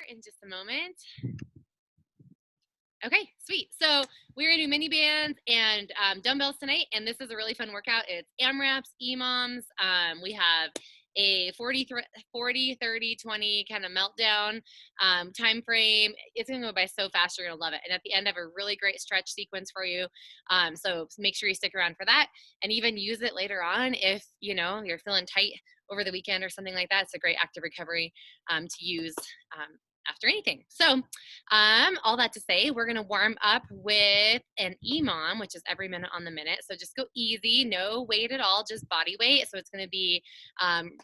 in just a moment. Okay, sweet. So we're gonna do mini bands and dumbbells tonight, and this is a really fun workout. It's AMRAPs, EMOMs. We have a 40, 30, 20 kind of meltdown time frame. It's gonna go by so fast, you're gonna love it. And at the end, I have a really great stretch sequence for you. So make sure you stick around for that, and even use it later on if you're feeling tight over the weekend or something like that. It's a great active recovery to use after anything. So all that to say, we're going to warm up with an EMOM, which is every minute on the minute. So just go easy, no weight at all, just body weight. So it's going to be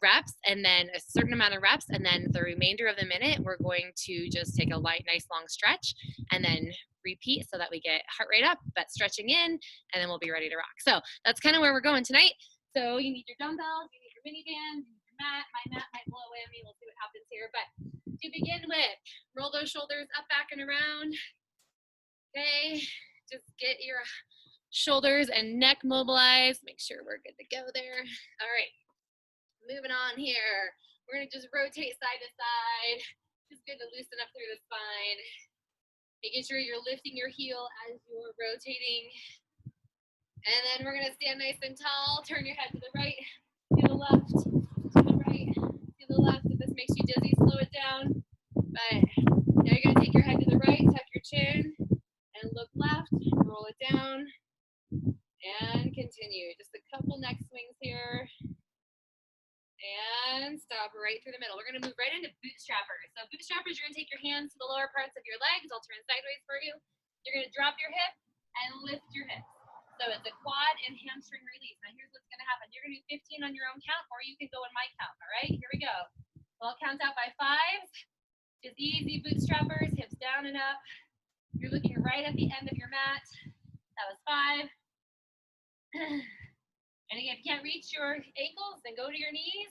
reps and then a certain amount of reps. And then the remainder of the minute, we're going to just take a light, nice long stretch and then repeat so that we get heart rate up, but stretching in, and then we'll be ready to rock. So that's kind of where we're going tonight. So you need your dumbbells, you need your mini bands, you need your mat. My mat might blow away on me. We'll see what happens here. But to begin with, roll those shoulders up, back, and around. Okay, just get your shoulders and neck mobilized. Make sure we're good to go there. All right, moving on here. We're gonna just rotate side to side. Just good to loosen up through the spine. Making sure you're lifting your heel as you're rotating. And then we're gonna stand nice and tall. Turn your head to the right, to the left, to the right, to the left. If this makes you dizzy, slow it down. But now you're gonna take your head to the right, tuck your chin, and look left, roll it down, and continue. Just a couple neck swings here. And stop right through the middle. We're gonna move right into bootstrappers. So bootstrappers, you're gonna take your hands to the lower parts of your legs. I'll turn sideways for you. You're gonna drop your hip and lift your hips. So it's a quad and hamstring release. Now here's what's gonna happen. You're gonna do 15 on your own count, or you can go in my count, all right? Here we go. So I'll count out by 5. Just easy bootstrappers, hips down and up. You're looking right at the end of your mat. That was 5. And again, if you can't reach your ankles, then go to your knees,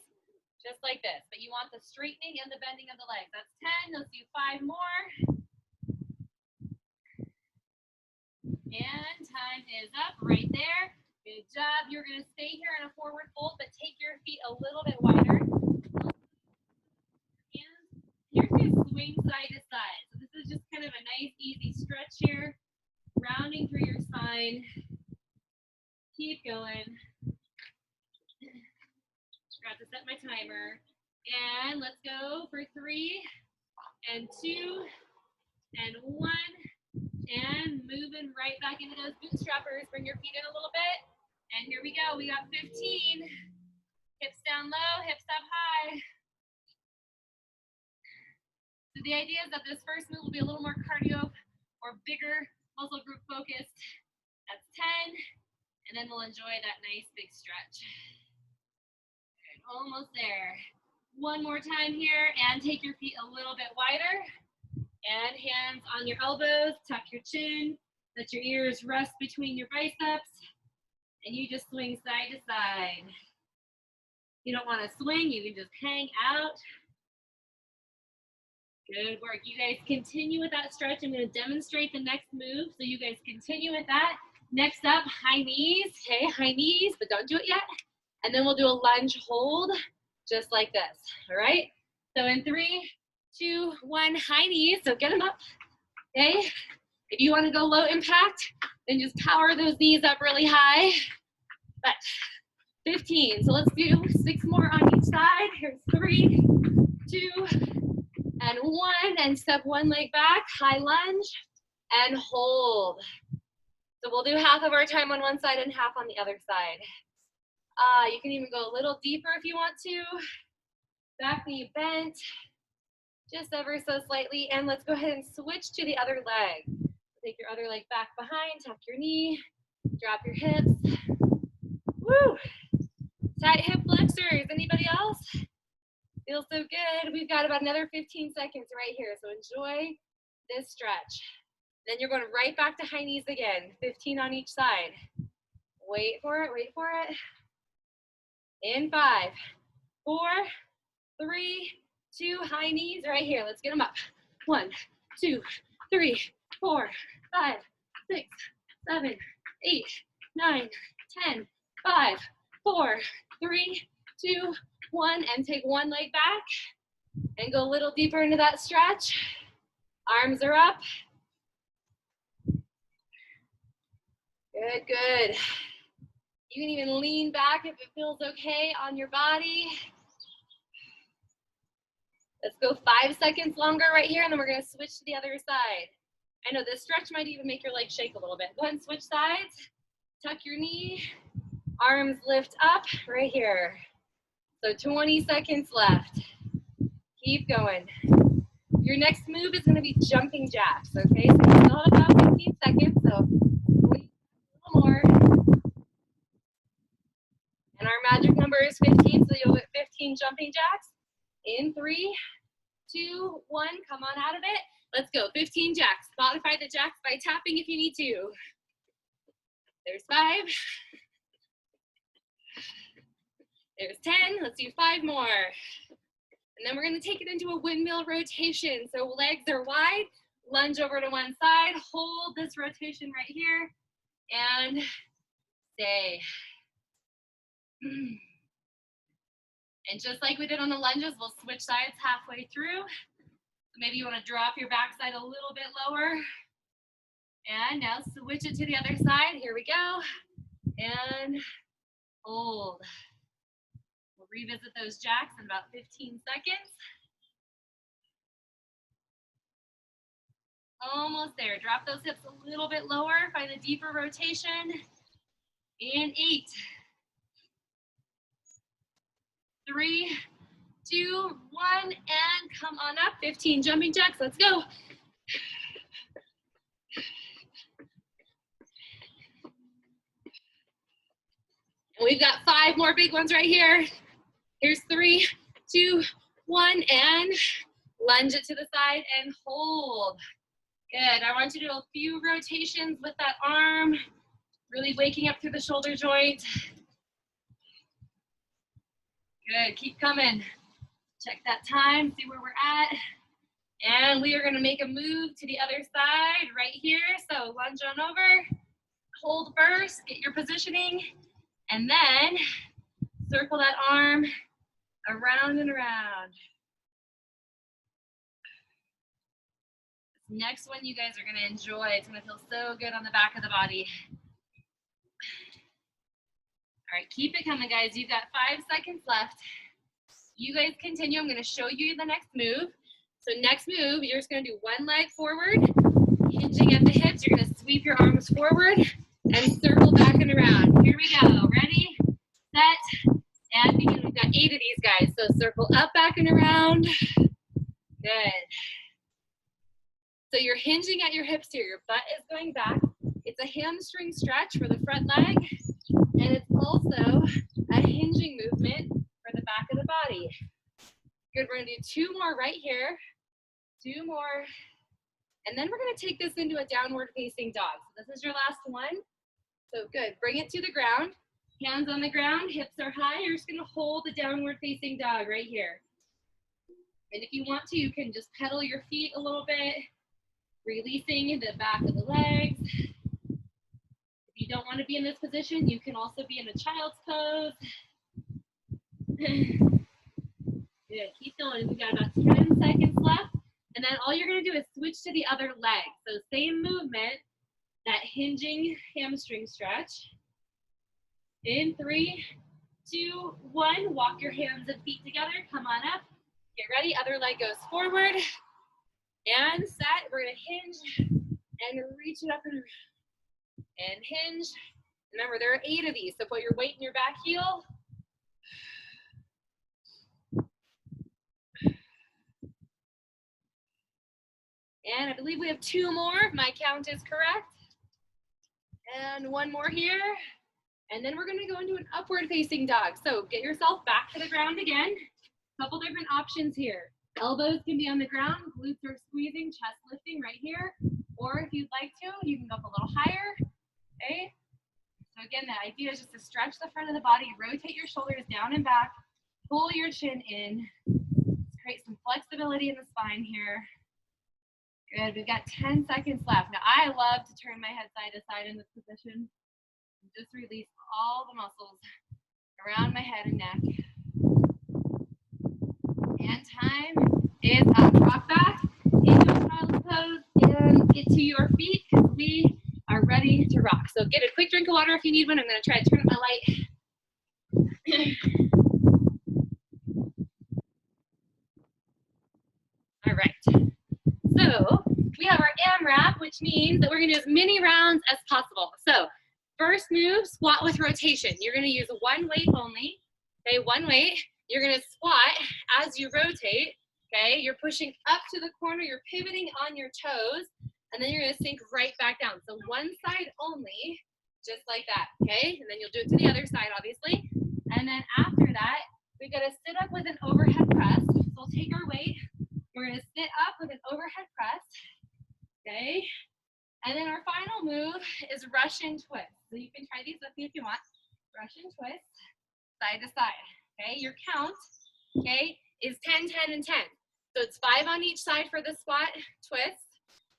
just like this. But you want the straightening and the bending of the legs. That's 10. Let's do 5 more. And time is up right there. Good job. You're going to stay here in a forward fold, but take your feet a little bit wider. And you're going to swing side to side. So this is just kind of a nice, easy stretch here. Rounding through your spine. Keep going. Forgot to set my timer. And let's go for 3 and 2 and 1. And moving right back into those bootstrappers. Bring your feet in a little bit. And here we go. We got 15. Hips down low, hips up high. So the idea is that this first move will be a little more cardio or bigger muscle group focused. That's 10. And then we'll enjoy that nice big stretch. Okay, almost there. One more time here, and take your feet a little bit wider. And hands on your elbows, tuck your chin, let your ears rest between your biceps, and you just swing side to side. If you don't want to swing, you can just hang out. Good work. You guys continue with that stretch. I'm going to demonstrate the next move, so you guys continue with that. Next up, high knees. Okay, high knees, but don't do it yet. And then we'll do a lunge hold, just like this, all right? So in 3, 2, 1, high knees, so get them up, okay? If you want to go low impact, then just power those knees up really high. But 15, so let's do 6 more on each side. Here's 3, 2, and 1, and step one leg back, high lunge, and hold. So we'll do half of our time on one side and half on the other side. You can even go a little deeper if you want to. Back knee bent. Just ever so slightly, and let's go ahead and switch to the other leg. Take your other leg back behind, tuck your knee, drop your hips. Woo! Tight hip flexors. Anybody else? Feels so good. We've got about another 15 seconds right here, so enjoy this stretch. Then you're going right back to high knees again, 15 on each side. Wait for it, wait for it. In 5, 4, 3, 2, high knees right here. Let's get them up. 1, 2, 3, 4, 5, 6, 7, 8, 9, 10, 5, 4, 3, 2, 1, and take one leg back. And go a little deeper into that stretch. Arms are up. Good, good. You can even lean back if it feels okay on your body. Let's go 5 seconds longer right here, and then we're gonna switch to the other side. I know this stretch might even make your legs shake a little bit. Go ahead and switch sides. Tuck your knee. Arms lift up right here. So 20 seconds left. Keep going. Your next move is gonna be jumping jacks, okay? So you still have about 15 seconds, so wait a little more. And our magic number is 15, so you'll get 15 jumping jacks. In 3, 2, 1, come on out of it. Let's go, 15 jacks. Modify the jacks by tapping if you need to. There's 5. There's 10, let's do 5 more. And then we're gonna take it into a windmill rotation. So legs are wide, lunge over to one side, hold this rotation right here, and stay. And just like we did on the lunges, we'll switch sides halfway through. Maybe you wanna drop your backside a little bit lower. And now switch it to the other side. Here we go. And hold. We'll revisit those jacks in about 15 seconds. Almost there. Drop those hips a little bit lower. Find a deeper rotation. And 8, 3, 2, 1, and come on up. 15 jumping jacks. Let's go. And we've got 5 more big ones right here. Here's 3, 2, 1, and lunge it to the side and hold. Good. I want you to do a few rotations with that arm, really waking up through the shoulder joint. Good. Keep coming. Check that time, see where we're at. And we are going to make a move to the other side right here. So lunge on over, hold first, get your positioning, and then circle that arm around and around. Next one you guys are gonna enjoy. It's gonna feel so good on the back of the body. All right, keep it coming, guys. You've got 5 seconds left. You guys continue. I'm gonna show you the next move. So next move, you're just gonna do one leg forward, hinging at the hips. You're gonna sweep your arms forward and circle back and around. Here we go. Ready, set, and begin. We've got 8 of these guys. So circle up, back, and around. Good. So you're hinging at your hips here. Your butt is going back. It's a hamstring stretch for the front leg, and it's also a hinging movement for the back of the body. Good, we're gonna do 2 more right here. 2 more. And then we're gonna take this into a downward facing dog. So this is your last one. So good, bring it to the ground. Hands on the ground, hips are high. You're just gonna hold the downward facing dog right here. And if you want to, you can just pedal your feet a little bit, releasing the back of the legs. If you don't want to be in this position, you can also be in a child's pose. Good, keep going. We've got about 10 seconds left. And then all you're gonna do is switch to the other leg. So same movement, that hinging hamstring stretch. In 3, 2, 1, walk your hands and feet together, come on up. Get ready, other leg goes forward. And set, we're gonna hinge and reach it up and around. And hinge. Remember, there are 8 of these, so put your weight in your back heel. And I believe we have 2 more, if my count is correct. And 1 more here. And then we're gonna go into an upward facing dog. So get yourself back to the ground again. Couple different options here. Elbows can be on the ground, glutes are squeezing, chest lifting right here. Or if you'd like to, you can go up a little higher, okay? So again, the idea is just to stretch the front of the body, rotate your shoulders down and back, pull your chin in, create some flexibility in the spine here. Good, we've got 10 seconds left. Now I love to turn my head side to side in this position. Just release all the muscles around my head and neck. And time is up. Rock back into a child's pose and get to your feet because we are ready to rock. So get a quick drink of water if you need one. I'm going to try to turn up my light. All right. So we have our AMRAP, which means that we're going to do as many rounds as possible. So first move, squat with rotation. You're going to use one weight only. Okay, one weight. You're going to squat as you rotate. Okay, you're pushing up to the corner. You're pivoting on your toes. And then you're going to sink right back down. So one side only, just like that. Okay, and then you'll do it to the other side, obviously. And then after that, we're going to sit up with an overhead press. So we'll take our weight. We're going to sit up with an overhead press. Okay, and then our final move is Russian twist. So you can try these with me if you want. Russian twist, side to side. Okay, your count, okay, is 10, 10, and 10. So it's 5 on each side for the squat twist,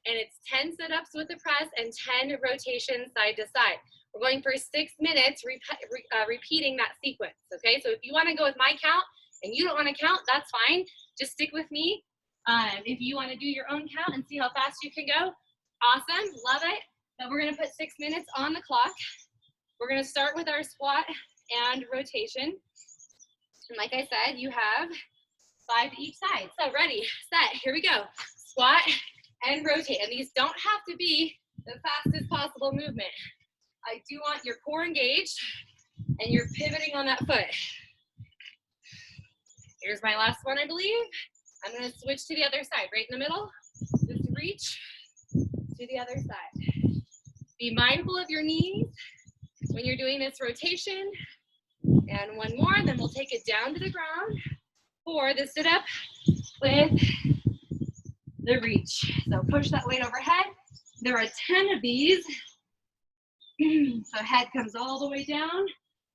and it's 10 sit-ups with the press and 10 rotations side to side. We're going for 6 minutes repeating that sequence, okay? So if you want to go with my count and you don't want to count, that's fine. Just stick with me. If you want to do your own count and see how fast you can go, awesome, love it. But we're going to put 6 minutes on the clock. We're going to start with our squat and rotation. And like I said, you have 5 to each side. So ready, set, here we go. Squat and rotate. And these don't have to be the fastest possible movement. I do want your core engaged and you're pivoting on that foot. Here's my last one, I believe. I'm going to switch to the other side, right in the middle. Just reach to the other side. Be mindful of your knees when you're doing this rotation. And one more, then we'll take it down to the ground for the sit up with the reach. So push that weight overhead. There are 10 of these. So head comes all the way down,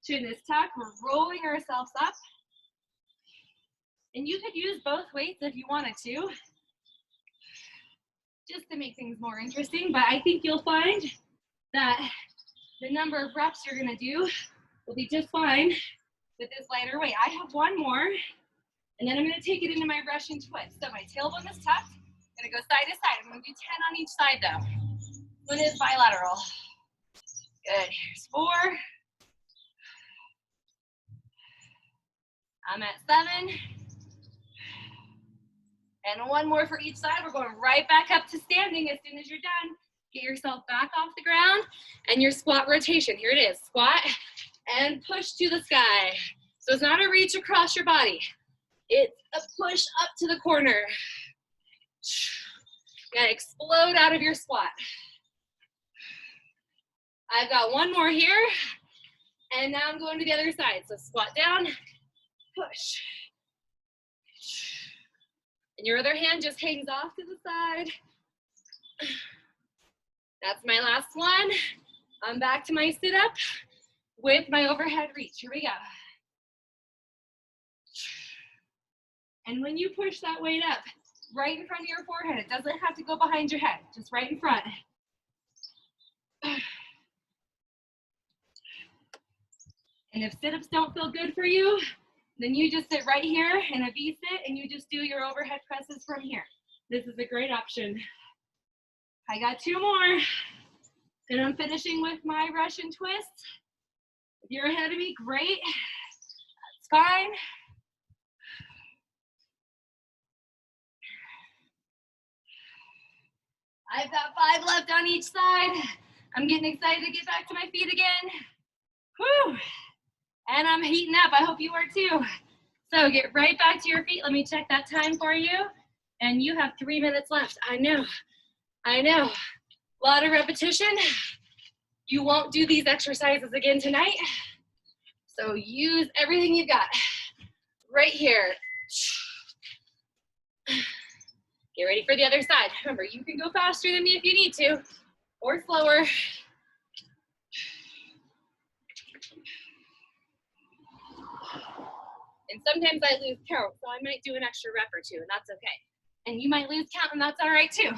chin is tucked. We're rolling ourselves up. And you could use both weights if you wanted to, just to make things more interesting. But I think you'll find that the number of reps you're gonna do will be just fine with this lighter weight. I have one more, and then I'm gonna take it into my Russian twist. So my tailbone is tucked. I'm gonna go side to side. I'm gonna do 10 on each side though. One is bilateral. Good, here's 4. I'm at 7. And one more for each side. We're going right back up to standing as soon as you're done. Get yourself back off the ground and your squat rotation. Here it is, squat and push to the sky. So it's not a reach across your body. It's a push up to the corner. You gotta explode out of your squat. I've got one more here. And now I'm going to the other side. So squat down, push. And your other hand just hangs off to the side. That's my last one. I'm back to my sit up with my overhead reach. Here we go. And when you push that weight up, right in front of your forehead, it doesn't have to go behind your head, just right in front. And if sit-ups don't feel good for you, then you just sit right here in a V-sit and you just do your overhead presses from here. This is a great option. I got 2 more. And I'm finishing with my Russian twist. If you're ahead of me, great. That's fine. I've got 5 left on each side. I'm getting excited to get back to my feet again. Whew. And I'm heating up. I hope you are too. So get right back to your feet. Let me check that time for you. And you have 3 minutes left. I know. A lot of repetition. You won't do these exercises again tonight. So use everything you got right here. Get ready for the other side. Remember, you can go faster than me if you need to, or slower. And sometimes I lose count, so I might do an extra rep or 2, and that's okay. And you might lose count, and that's all right too.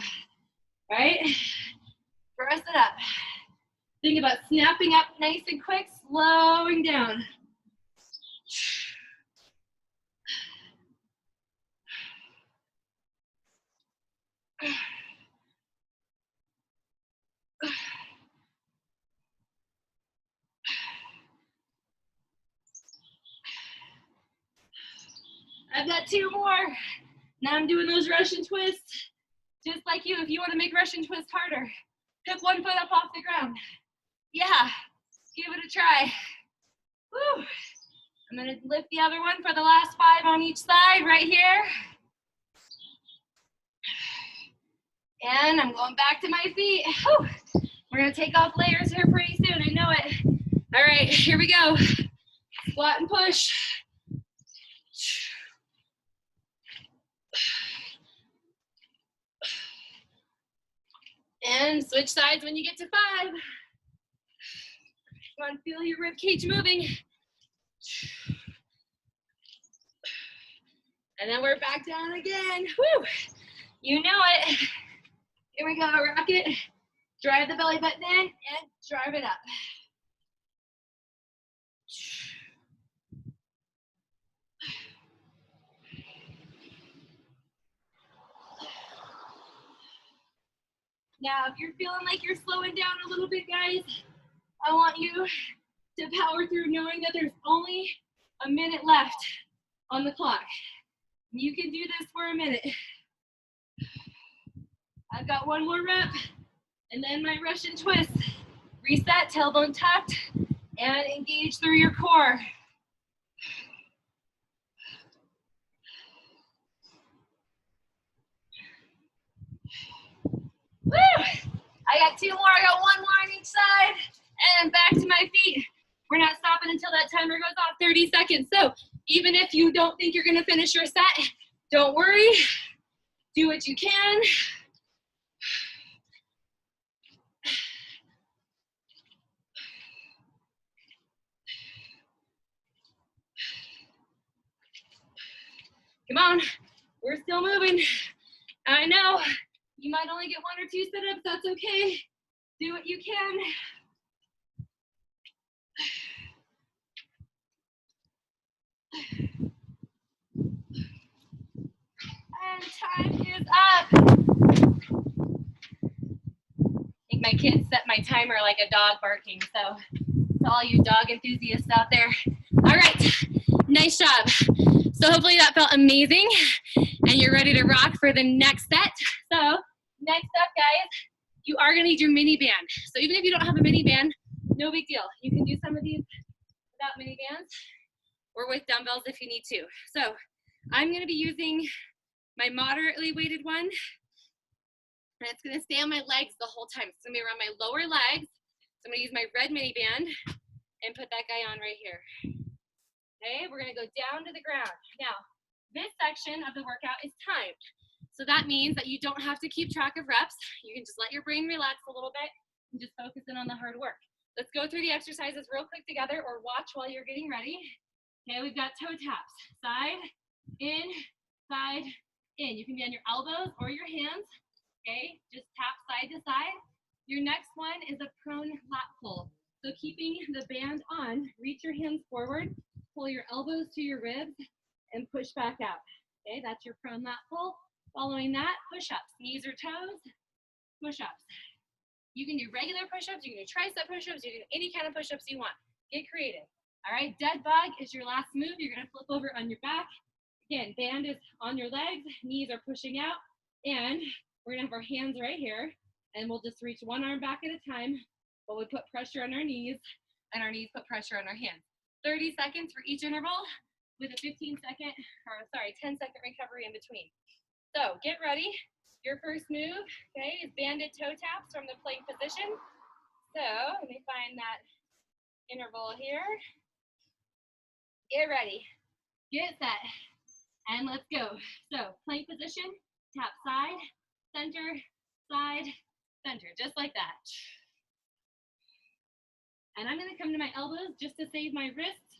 Right? Press it up. Think about snapping up nice and quick, slowing down. I've got 2 more. Now I'm doing those Russian twists. Just like you, if you want to make Russian twist harder, pick 1 foot up off the ground. Yeah, give it a try. Woo. I'm gonna lift the other one for the last 5 on each side right here. And I'm going back to my feet. Whew. We're gonna take off layers here pretty soon, I know it. All right, here we go. Squat and push. And switch sides when you get to 5. Come on, feel your rib cage moving. And then we're back down again. Woo! You know it. Here we go, rock it. Drive the belly button in and drive it up. Now, if you're feeling like you're slowing down a little bit, guys, I want you to power through knowing that there's only a minute left on the clock. You can do this for a minute. I've got 1 more rep, and then my Russian twist. Reset, tailbone tucked, and engage through your core. Woo! I got 2 more, I got 1 more on each side, and back to my feet. We're not stopping until that timer goes off, 30 seconds. So even if you don't think you're gonna finish your set, don't worry, do what you can. Come on, we're still moving. I know, you might only get 1 or 2 sit-ups, that's okay. Do what you can. And time is up. I think my kids set my timer like a dog barking, so to all you dog enthusiasts out there. All right, nice job. So hopefully that felt amazing and you're ready to rock for the next set. So next up, guys, you are gonna need your mini band. So even if you don't have a mini band, no big deal. You can do some of these without mini bands or with dumbbells if you need to. So I'm gonna be using my moderately weighted one, and it's gonna stay on my legs the whole time. It's gonna be around my lower legs. So I'm gonna use my red mini band and put that guy on right here. Okay, we're gonna go down to the ground. Now, this section of the workout is timed. So that means that you don't have to keep track of reps. You can just let your brain relax a little bit and just focus in on the hard work. Let's go through the exercises real quick together, or watch while you're getting ready. Okay, we've got toe taps. Side, in, side, in. You can be on your elbows or your hands. Okay, just tap side to side. Your next one is a prone lat pull. So keeping the band on, reach your hands forward, pull your elbows to your ribs, and push back out. Okay, that's your prone lat pull. Following that, push-ups, knees or toes, push-ups. You can do regular push-ups, you can do tricep push-ups, you can do any kind of push-ups you want. Get creative. All right, dead bug is your last move. You're gonna flip over on your back. Again, band is on your legs, knees are pushing out, and we're gonna have our hands right here, and we'll just reach one arm back at a time, but we put pressure on our knees, and our knees put pressure on our hands. 30 seconds for each interval with a 10-second recovery in between. So get ready. Your first move, okay, is banded toe taps from the plank position. So let me find that interval here. Get ready, get set, and let's go. So plank position, tap side, center, just like that. And I'm gonna come to my elbows just to save my wrists.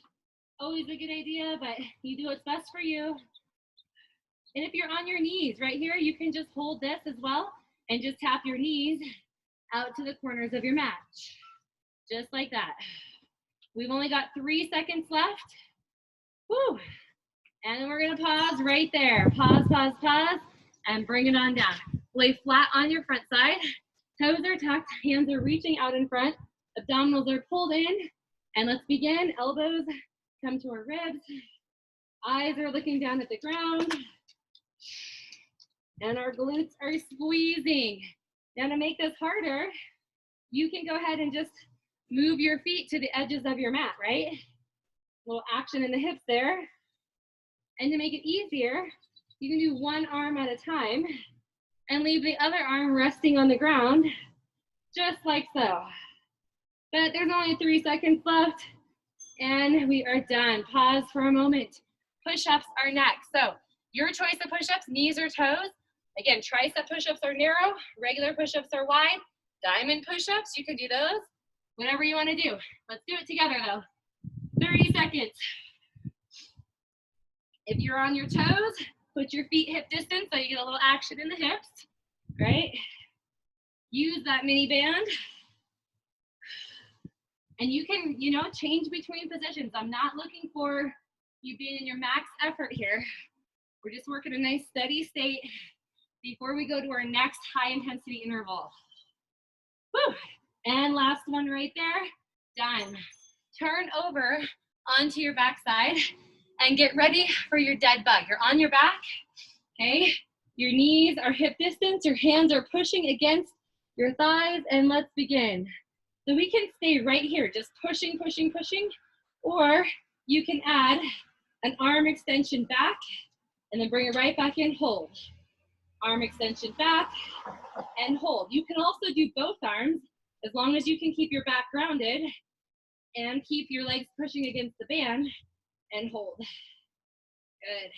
Always a good idea, but you do what's best for you. And if you're on your knees right here, you can just hold this as well and just tap your knees out to the corners of your mat. Just like that. We've only got 3 seconds left. Woo. And then we're gonna pause right there. Pause, pause, pause, and bring it on down. Lay flat on your front side. Toes are tucked, hands are reaching out in front. Abdominals are pulled in. And let's begin. Elbows come to our ribs. Eyes are looking down at the ground. And our glutes are squeezing. Now to make this harder, you can go ahead and just move your feet to the edges of your mat, right? A little action in the hips there. And to make it easier, you can do one arm at a time and leave the other arm resting on the ground, just like so. But there's only 3 seconds left and we are done. Pause for a moment. Push-ups are next. So your choice of push-ups, knees or toes. Again, tricep push-ups are narrow, regular push-ups are wide, diamond push-ups, you can do those, whatever you want to do. Let's do it together though. 30 seconds. If you're on your toes, put your feet hip distance so you get a little action in the hips, right? Use that mini band. And you can, change between positions. I'm not looking for you being in your max effort here. We're just working a nice steady state before we go to our next high intensity interval. Woo. And last one right there, done. Turn over onto your backside and get ready for your dead bug. You're on your back, okay? Your knees are hip distance, your hands are pushing against your thighs, and let's begin. So we can stay right here, just pushing, pushing, pushing, or you can add an arm extension back and then bring it right back in, hold. Arm extension back and hold. You can also do both arms as long as you can keep your back grounded and keep your legs pushing against the band and hold. Good.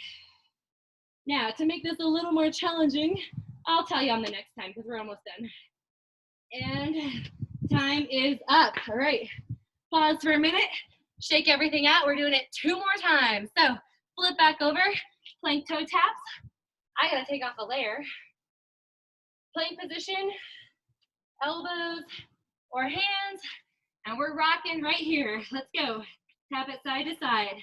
Now, to make this a little more challenging, I'll tell you on the next time because we're almost done. And time is up. All right. Pause for a minute. Shake everything out. We're doing it 2 more times. So flip back over, plank toe taps. I gotta take off a layer. Plank position, elbows or hands, and we're rocking right here. Let's go. Tap it side to side.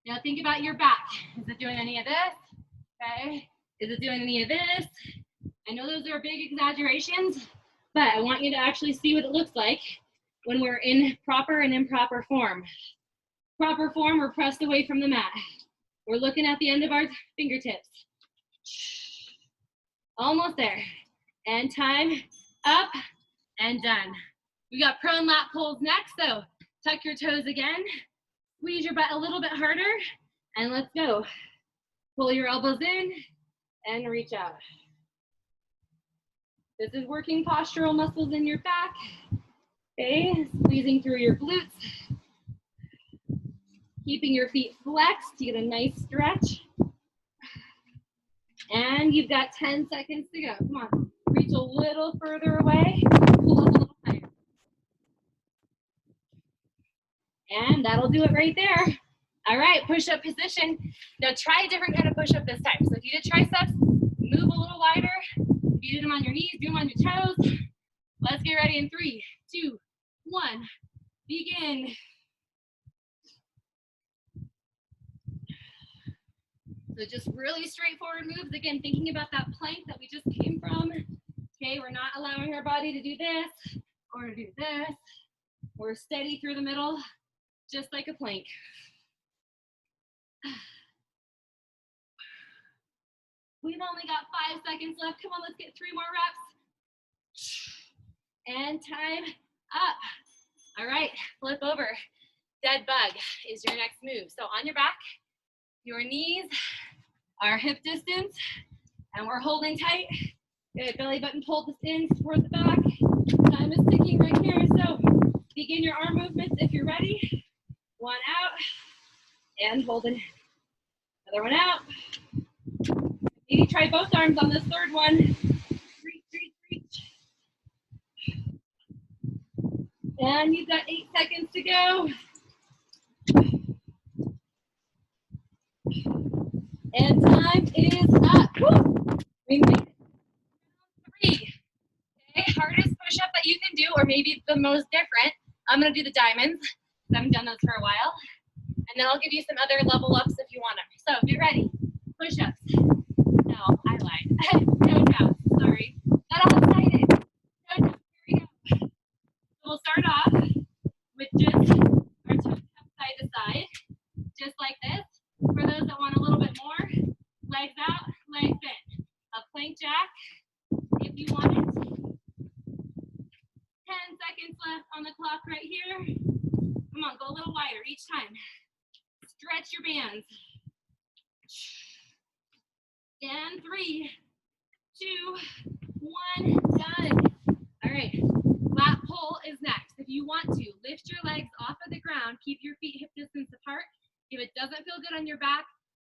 Now think about your back. Is it doing any of this? Okay. Is it doing any of this? I know those are big exaggerations, but I want you to actually see what it looks like when we're in proper and improper form. Proper form, we're pressed away from the mat. We're looking at the end of our fingertips. Almost there. And time, up and done. We got prone lat pulls next, so tuck your toes again. Squeeze your butt a little bit harder, and let's go. Pull your elbows in and reach out. This is working postural muscles in your back. Okay, squeezing through your glutes. Keeping your feet flexed, you get a nice stretch. And you've got 10 seconds to go. Come on, reach a little further away, pull up a little higher. And that'll do it right there. All right, push-up position. Now try a different kind of push-up this time. So if you did triceps, move a little wider. If you did them on your knees, do them on your toes. Let's get ready in 3, 2, 1, begin. So just really straightforward moves. Again, thinking about that plank that we just came from. Okay, we're not allowing our body to do this or to do this. We're steady through the middle, just like a plank. We've only got 5 seconds left. Come on, let's get 3 more reps. And time up. All right, flip over. Dead bug is your next move. So on your back, your knees are hip distance, and we're holding tight. Good, belly button pulled in toward the back. Time is ticking right here, so begin your arm movements if you're ready. 1 out, and hold it. Another 1 out. Maybe try both arms on this 3rd one. Reach, reach, reach. And you've got 8 seconds to go. And time is up. Woo! We made it. 3. Okay, hardest push-up that you can do, or maybe the most different. I'm gonna do the diamonds. I haven't done those for a while. And then I'll give you some other level ups if you want them. So get ready. Push-ups. No, I lied. No taps, sorry. Got all excited. No taps, here we go. So we'll start off with just our toes side to side. leg bent. A plank jack if you want it. 10 seconds left on the clock right here. Come on, go a little wider each time. Stretch your bands. And 3, 2, 1, done. All right, lat pull is next. If you want to, lift your legs off of the ground, keep your feet hip distance apart. If it doesn't feel good on your back,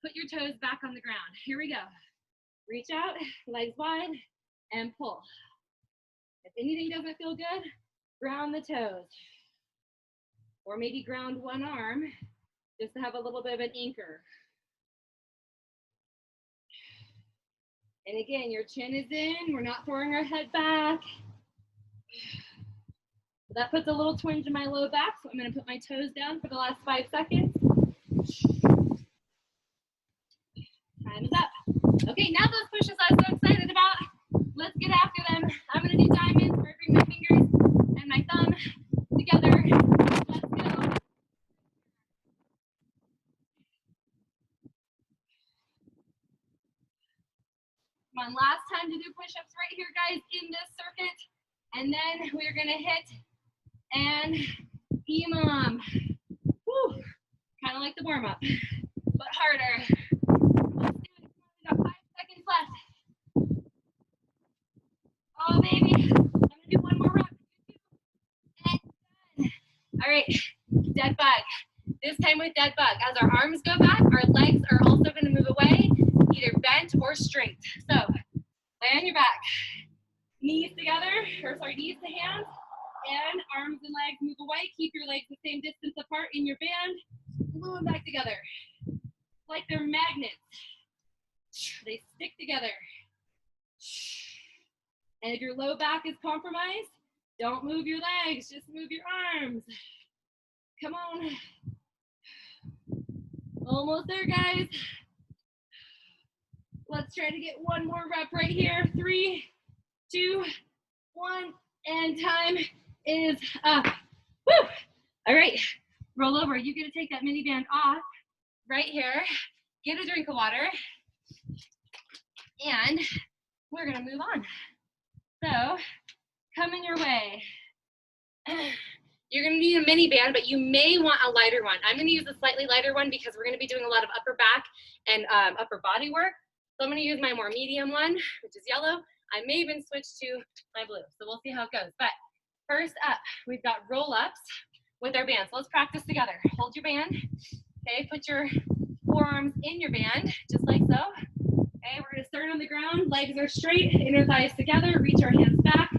put your toes back on the ground. Here we go. Reach out, legs wide, and pull. If anything doesn't feel good, ground the toes. Or maybe ground one arm, just to have a little bit of an anchor. And again, your chin is in, we're not throwing our head back. That puts a little twinge in my low back, so I'm gonna put my toes down for the last 5 seconds. Time is up. Okay, now those pushes I was so excited about, let's get after them. I'm gonna do diamonds where I bring my fingers and my thumb together. Let's go. Come on, last time to do push-ups right here, guys, in this circuit. And then we're gonna hit and EMOM. Woo, kind of like the warm-up, but harder. Let's do it. We got 5 seconds left. Oh, baby. I'm gonna do one more rep. And done. All right, dead bug. This time with dead bug. As our arms go back, our legs are also gonna move away, either bent or straight. So, lay on your back. Knees together, or sorry, knees to hands, and arms and legs move away. Keep your legs the same distance apart in your band. Glue them back together. Like they're magnets. They stick together. And if your low back is compromised, don't move your legs, just move your arms. Come on. Almost there, guys. Let's try to get one more rep right here. 3, 2, 1, and time is up. Woo! All right, roll over. You're gonna take that mini band off right here. Get a drink of water, and we're gonna move on. So, coming your way. You're gonna need a mini band, but you may want a lighter one. I'm gonna use a slightly lighter one because we're gonna be doing a lot of upper back and upper body work. So I'm gonna use my more medium one, which is yellow. I may even switch to my blue, so we'll see how it goes. But first up, we've got roll-ups with our band. So let's practice together. Hold your band, okay? Put your forearms in your band, just like so. Okay, we're gonna start on the ground. Legs are straight, inner thighs together. Reach our hands back,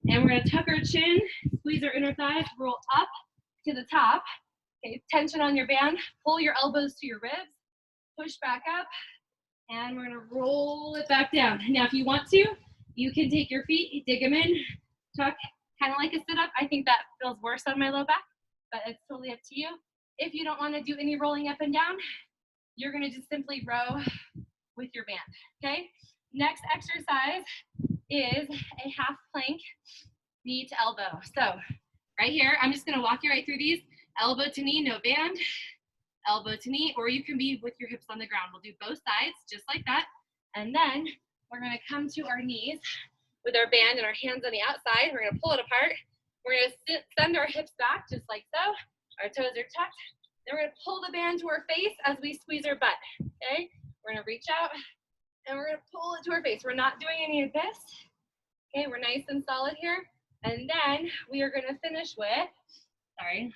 and we're gonna tuck our chin, squeeze our inner thighs, roll up to the top. Okay, tension on your band. Pull your elbows to your ribs. Push back up, and we're gonna roll it back down. Now, if you want to, you can take your feet, dig them in, tuck, kind of like a sit-up. I think that feels worse on my low back, but it's totally up to you. If you don't want to do any rolling up and down, you're gonna just simply row with your band, okay? Next exercise is a half plank, knee to elbow. So right here, I'm just gonna walk you right through these. Elbow to knee, no band. Elbow to knee, or you can be with your hips on the ground. We'll do both sides, just like that. And then we're gonna come to our knees with our band and our hands on the outside. We're gonna pull it apart. We're gonna send our hips back, just like so. Our toes are tucked. Then we're gonna pull the band to our face as we squeeze our butt, okay? We're gonna reach out and we're gonna pull it to our face. We're not doing any of this, okay? We're nice and solid here. And then we are gonna finish with, sorry.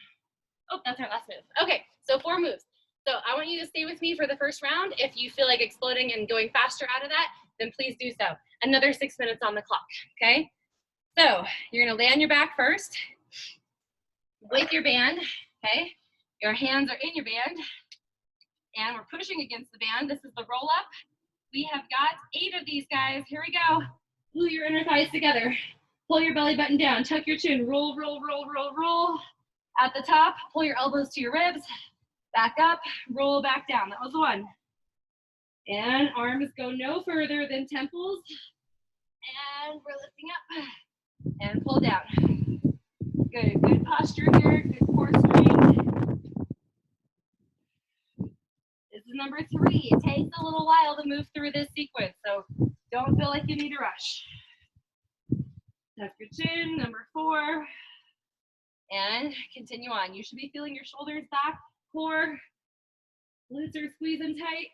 Oh, that's our last move. Okay, so 4 moves. So I want you to stay with me for the first round. If you feel like exploding and going faster out of that, then please do so. Another 6 minutes on the clock, okay? So you're gonna lay on your back first with your band, okay? Your hands are in your band, and we're pushing against the band. This is the roll up. We have got 8 of these, guys. Here we go. Glue your inner thighs together. Pull your belly button down. Tuck your chin. Roll, roll, roll, roll, roll. At the top, pull your elbows to your ribs. Back up, roll back down. That was 1. And arms go no further than temples. And we're lifting up. And pull down. Good, good posture here. Good core strength. This is number 3. It takes a little while to move through this sequence, so don't feel like you need to rush. Tuck your chin, number 4. And continue on. You should be feeling your shoulders back, core, glutes are squeezing tight.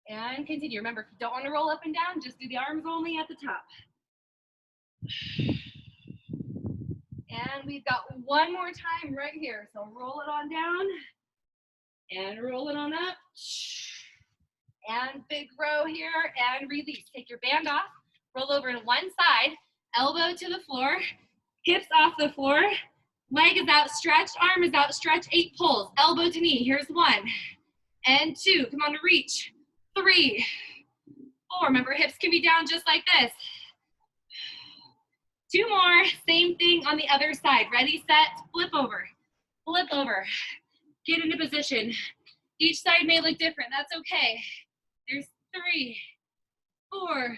And continue. Remember, if you don't want to roll up and down, just do the arms only at the top. And we've got one more time right here. So roll it on down and roll it on up. And big row here and release. Take your band off, roll over to one side, elbow to the floor, hips off the floor, leg is outstretched, arm is outstretched, 8 pulls, elbow to knee. Here's 1 and 2. Come on to reach. 3, 4. Remember, hips can be down just like this. 2 more. Same thing on the other side. Ready, set, flip over. Flip over. Get into position. Each side may look different. That's okay. There's 3, 4.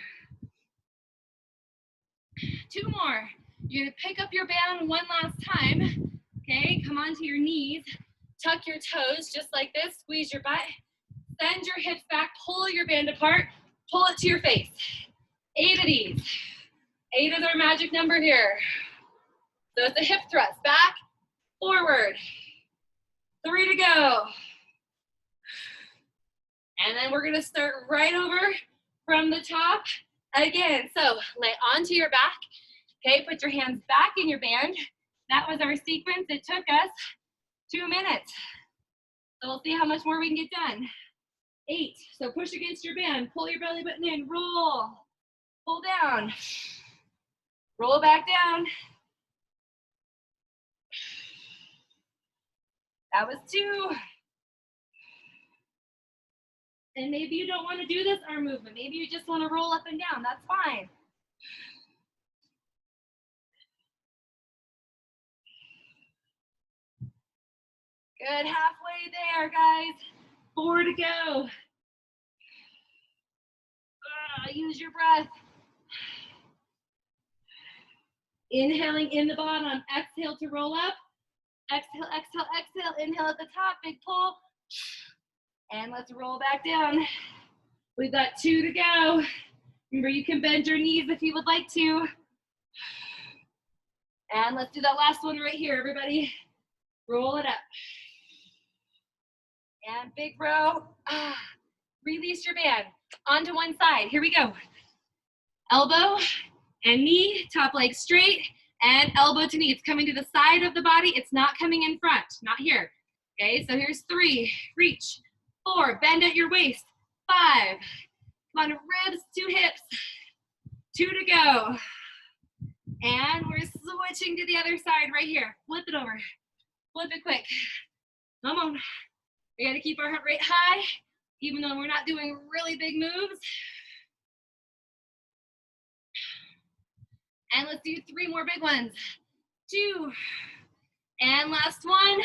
2 more. You're gonna pick up your band one last time. Okay, come onto your knees. Tuck your toes just like this. Squeeze your butt. Send your hips back. Pull your band apart. Pull it to your face. 8 of these. 8 is our magic number here. So it's a hip thrust. Back, forward. 3 to go. And then we're gonna start right over from the top again. So lay onto your back. Okay, put your hands back in your band. That was our sequence. It took us 2 minutes. So we'll see how much more we can get done. 8, so push against your band. Pull your belly button in, roll. Pull down. Roll back down. That was 2. And maybe you don't want to do this arm movement. Maybe you just want to roll up and down. That's fine. Good, halfway there, guys. 4 to go. Use your breath. Inhaling in the bottom. Exhale to roll up. Exhale, exhale, exhale. Inhale at the top. Big pull. And let's roll back down. We've got 2 to go. Remember, you can bend your knees if you would like to. And let's do that last one right here, everybody. Roll it up. And big row. Release your band. Onto one side. Here we go. Elbow and knee, top leg straight, and elbow to knee. It's coming to the side of the body. It's not coming in front, not here. Okay, so here's 3, reach. 4, bend at your waist. 5, come on, ribs to hips. 2 to go. And we're switching to the other side right here. Flip it over. Flip it quick. Come on. We gotta keep our heart rate high, even though we're not doing really big moves. And let's do 3 more big ones. 2, and last one,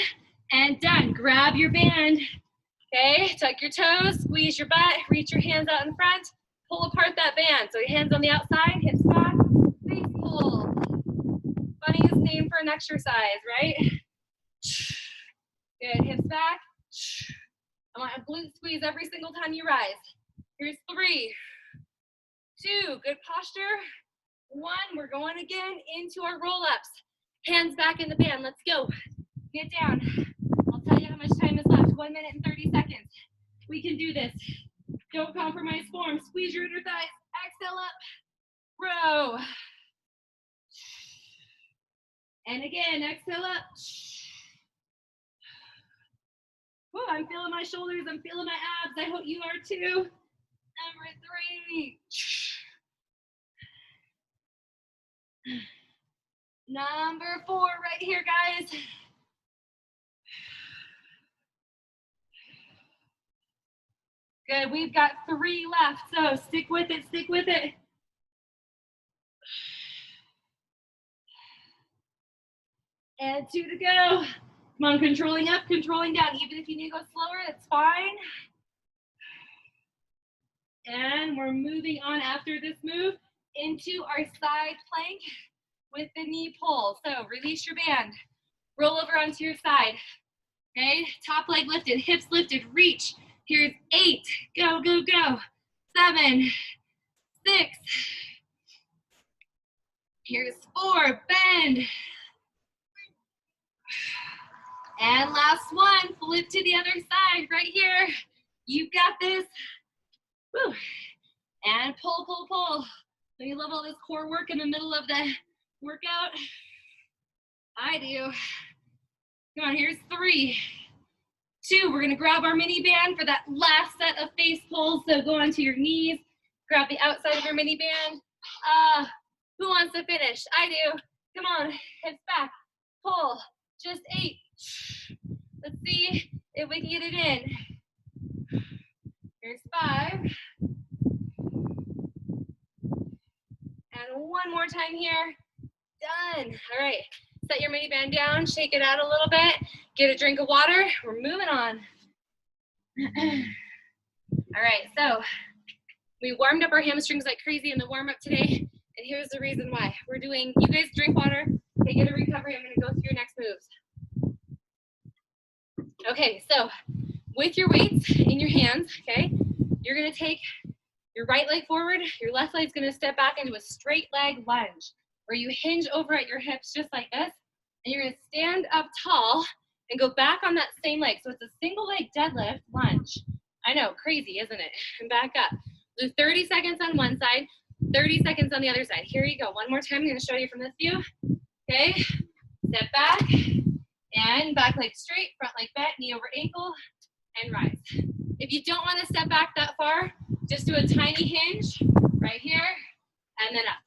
and done. Grab your band, okay? Tuck your toes, squeeze your butt, reach your hands out in front, pull apart that band. So your hands on the outside, hips back, face pull. Funniest name for an exercise, right? Good, hips back. I want a glute squeeze every single time you rise. Here's 3, 2, good posture. 1, we're going again into our roll-ups. Hands back in the band, let's go. Get down. I'll tell you how much time is left, 1 minute and 30 seconds. We can do this. Don't compromise form. Squeeze your inner thighs. Exhale up. Row. And again, exhale up. Whew, I'm feeling my shoulders. I'm feeling my abs. I hope you are too. Number 3. Number 4 right here, guys. Good, we've got 3 left, so stick with it, stick with it. And 2 to go. Come on, controlling up, controlling down. Even if you need to go slower, that's fine. And we're moving on after this move into our side plank with the knee pull. So release your band. Roll over onto your side. Okay, top leg lifted, hips lifted, reach. Here's 8, go, go, go. 7, 6. Here's 4, bend. And last one, flip to the other side, right here. You've got this. Woo. And pull, pull, pull. Don't you love all this core work in the middle of the workout? I do. Come on, here's 3, 2. We're gonna grab our mini band for that last set of face pulls. So go onto your knees, grab the outside of your mini band. Who wants to finish? I do. Come on, hips back, pull, just 8. Let's see if we can get it in. Here's 5. And one more time here. Done. All right, set your mini band down, shake it out a little bit, get a drink of water. We're moving on. All right, so we warmed up our hamstrings like crazy in the warm up today, and here's the reason why. We're doing, you guys drink water, okay, get a recovery. I'm gonna go through your next moves. Okay, so with your weights in your hands, okay, you're gonna take your right leg forward, your left leg's gonna step back into a straight leg lunge, where you hinge over at your hips just like this, and you're gonna stand up tall and go back on that same leg. So it's a single leg deadlift lunge. I know, crazy, isn't it? And back up. Do 30 seconds on one side, 30 seconds on the other side. Here you go. One more time. I'm gonna show you from this view. Okay, step back, and back leg straight, front leg bent, knee over ankle, and rise. If you don't wanna step back that far, just do a tiny hinge right here, and then up.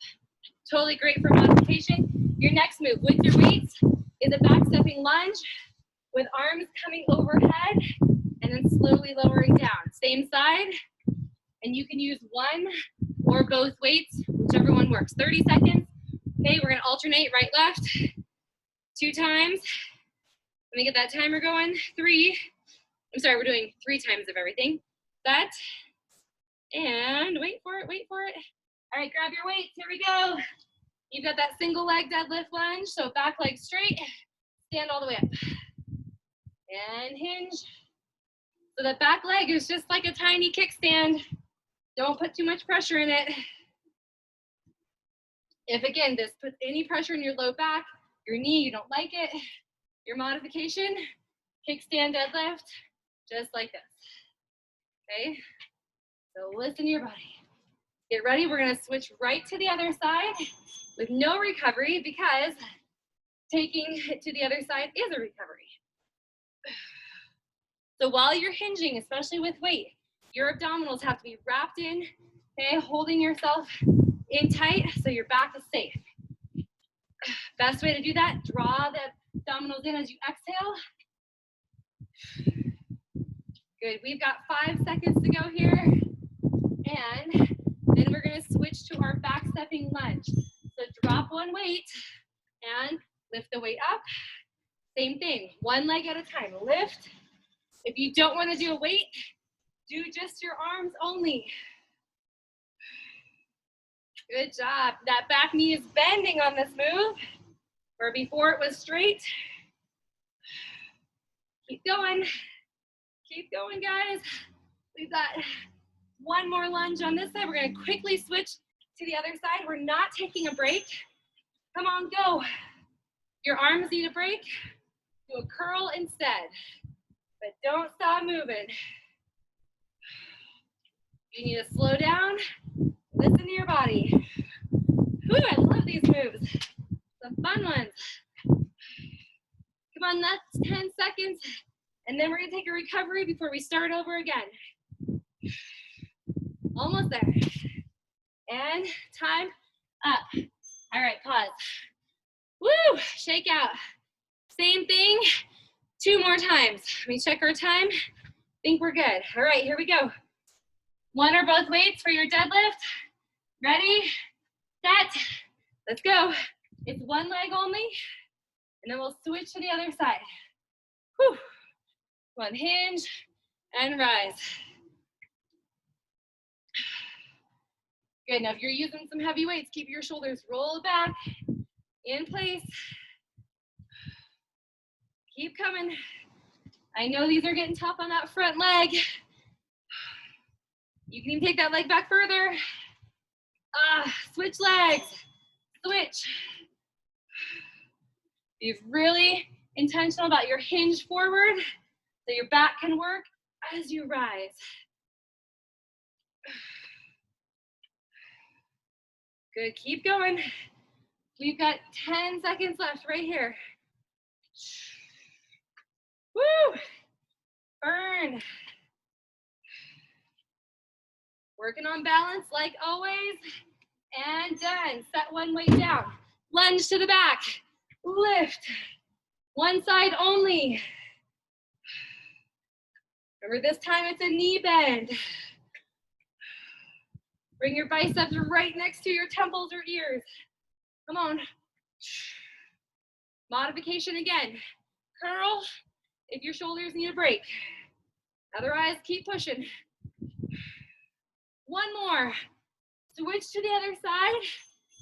Totally great for modification. Your next move with your weights is a back stepping lunge with arms coming overhead and then slowly lowering down. Same side, and you can use one or both weights, whichever one works. 30 seconds. Okay, we're gonna alternate right, left, 2 times. Let me get that timer going. 3. I'm sorry, we're doing 3 times of everything. Set, and wait for it, wait for it. All right, grab your weights, here we go. You've got that single leg deadlift lunge, so back leg straight, stand all the way up. And hinge. So that back leg is just like a tiny kickstand. Don't put too much pressure in it. If again, this puts any pressure in your low back, your knee, you don't like it, your modification, kickstand deadlift, just like this. Okay? So listen to your body. Get ready, we're gonna switch right to the other side with no recovery because taking it to the other side is a recovery. So while you're hinging, especially with weight, your abdominals have to be wrapped in, okay, holding yourself in tight so your back is safe. Best way to do that, draw the abdominals in as you exhale. Good, we've got 5 seconds to go here. And then we're gonna switch to our back stepping lunge. So drop one weight and lift the weight up. Same thing, one leg at a time, lift. If you don't wanna do a weight, do just your arms only. Good job. That back knee is bending on this move, where before it was straight. Keep going. Keep going, guys. We've got one more lunge on this side. We're gonna quickly switch to the other side. We're not taking a break. Come on, go. Your arms need a break. Do a curl instead, but don't stop moving. You need to slow down. Listen to your body. Ooh, I love these moves. Some fun ones. Come on, that's 10 seconds. And then we're gonna take a recovery before we start over again. Almost there. And time up. All right, pause. Woo, shake out. Same thing, 2 more times. Let me check our time. Think we're good. All right, here we go. One or both weights for your deadlift. Ready, set, let's go. It's one leg only, and then we'll switch to the other side. Whew. One hinge and rise. Good, now if you're using some heavy weights, keep your shoulders rolled back, in place. Keep coming. I know these are getting tough on that front leg. You can even take that leg back further. Switch legs, switch. Be really intentional about your hinge forward so your back can work as you rise. Good, keep going. We've got 10 seconds left right here. Woo! Burn. Working on balance like always. And done. Set one weight down. Lunge to the back. Lift. One side only. Remember, this time it's a knee bend. Bring your biceps right next to your temples or ears. Come on. Modification again. Curl if your shoulders need a break. Otherwise, keep pushing. One more. Switch to the other side.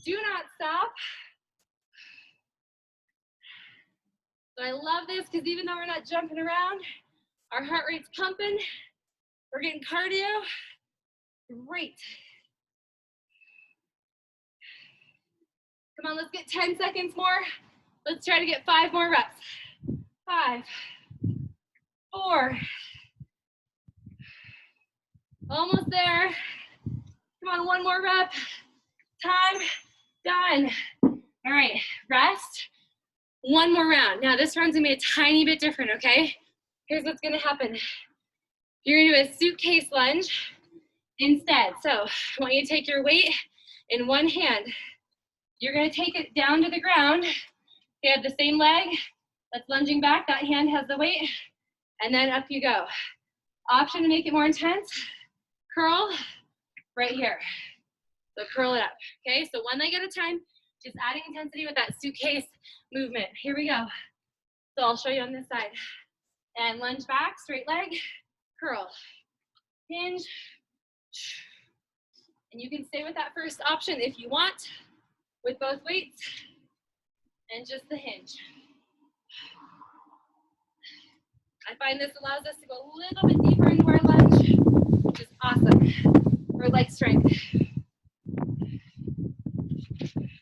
Do not stop. So I love this because even though we're not jumping around, our heart rate's pumping. We're getting cardio. Great. Come on, let's get 10 seconds more. Let's try to get 5 more reps. 5, 4. Almost there. Come on, one more rep. Time, done. All right, rest. One more round. Now this round's gonna be a tiny bit different, okay? Here's what's gonna happen. You're gonna do a suitcase lunge instead. So I want you to take your weight in one hand. You're gonna take it down to the ground. You have the same leg that's lunging back. That hand has the weight. And then up you go. Option to make it more intense. Curl right here. So curl it up, okay? So one leg at a time, just adding intensity with that suitcase movement. Here we go. So I'll show you on this side. And lunge back, straight leg, curl, hinge. And you can stay with that first option if you want, with both weights and just the hinge. I find this allows us to go a little bit deeper into our lunge, which is awesome for leg strength.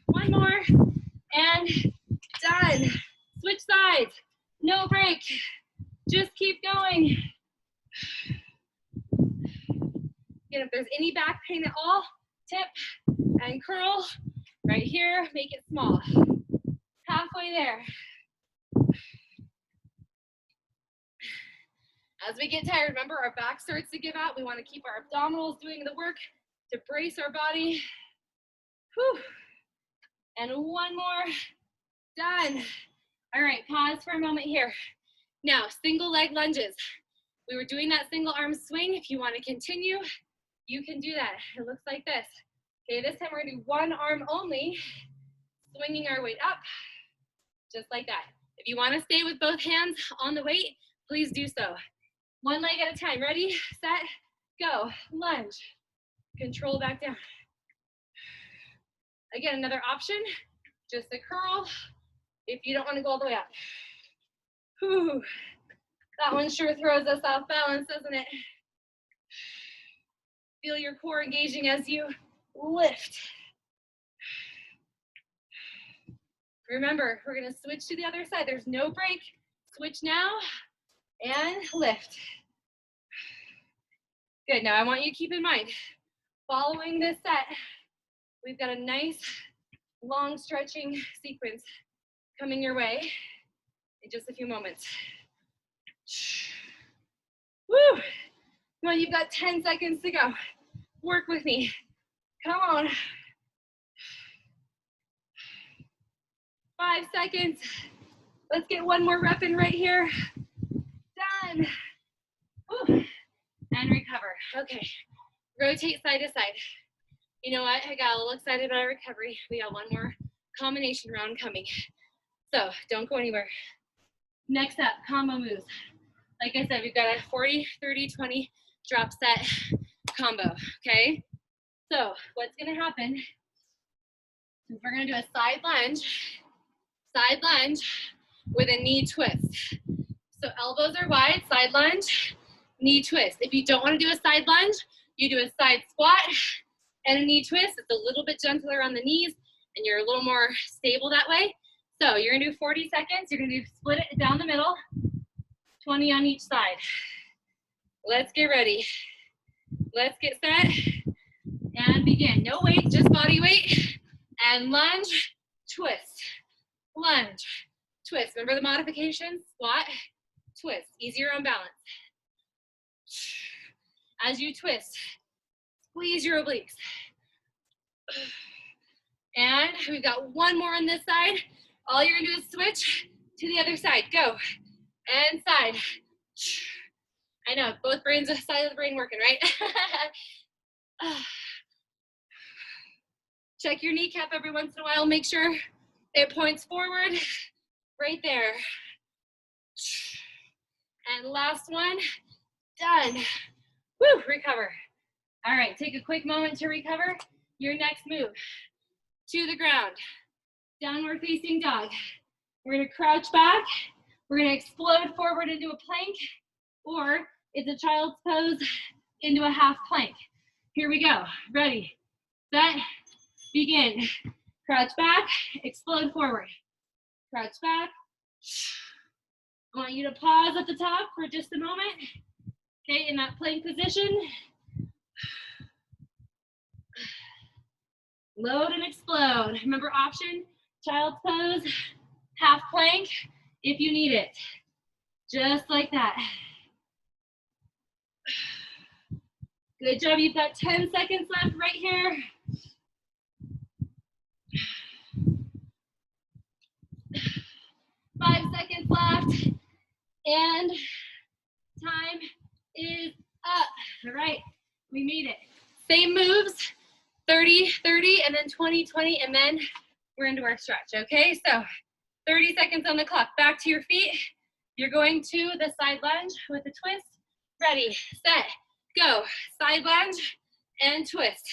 One more, and done. Switch sides, no break. Just keep going. Again, if there's any back pain at all, tip and curl right here, make it small. Halfway there. As we get tired, remember our back starts to give out. We want to keep our abdominals doing the work to brace our body. Whew. And one more, done. All right, pause for a moment here. Now, single leg lunges. We were doing that single arm swing. If you want to continue, you can do that. It looks like this. Okay, this time we're gonna do one arm only, swinging our weight up, just like that. If you want to stay with both hands on the weight, please do so. One leg at a time. Ready, set, go. Lunge. Control back down. Again, another option, just a curl if you don't want to go all the way up. Whew. That one sure throws us off balance, doesn't it? Feel your core engaging as you lift. Remember, we're going to switch to the other side. There's no break. Switch now and lift. Good. Now I want you to keep in mind, following this set, we've got a nice long stretching sequence coming your way in just a few moments. Woo! Come on, you've got 10 seconds to go. Work with me. Come on. 5 seconds. Let's get one more rep in right here. Done. Woo. And recover. Okay. Rotate side to side. You know what? I got a little excited about our recovery. We got one more combination round coming. So don't go anywhere. Next up, combo moves. Like I said, we've got a 40, 30, 20 drop set combo, okay? So what's gonna happen is we're gonna do a side lunge with a knee twist. So elbows are wide, side lunge, knee twist. If you don't want to do a side lunge, you do a side squat and a knee twist. It's a little bit gentler on the knees and you're a little more stable that way. So you're gonna do 40 seconds. You're gonna split it down the middle, 20 on each side. Let's get ready. Let's get set and begin. No weight, just body weight. And lunge, twist, lunge, twist. Remember the modifications? Squat, twist. Easier on balance. As you twist, squeeze your obliques. And we've got one more on this side. All you're gonna do is switch to the other side. Go. And side. I know, both brains, side of the brain working, right? Check your kneecap every once in a while. Make sure it points forward. Right there. And last one. Done. Woo, recover. All right, take a quick moment to recover. Your next move. To the ground. Downward facing dog. We're gonna crouch back. We're gonna explode forward into a plank, or it's a child's pose into a half plank. Here we go. Ready, set, begin. Crouch back, explode forward. Crouch back. I want you to pause at the top for just a moment. Okay, in that plank position. Load and explode. Remember option, child's pose, half plank if you need it. Just like that. Good job, you've got 10 seconds left right here. Five seconds left. And time is up. All right, we made it. Same moves, 30, 30, and then 20, 20, and then we're into our stretch, okay? So 30 seconds on the clock. Back to your feet. You're going to the side lunge with a twist. Ready, set, go. Side lunge and twist.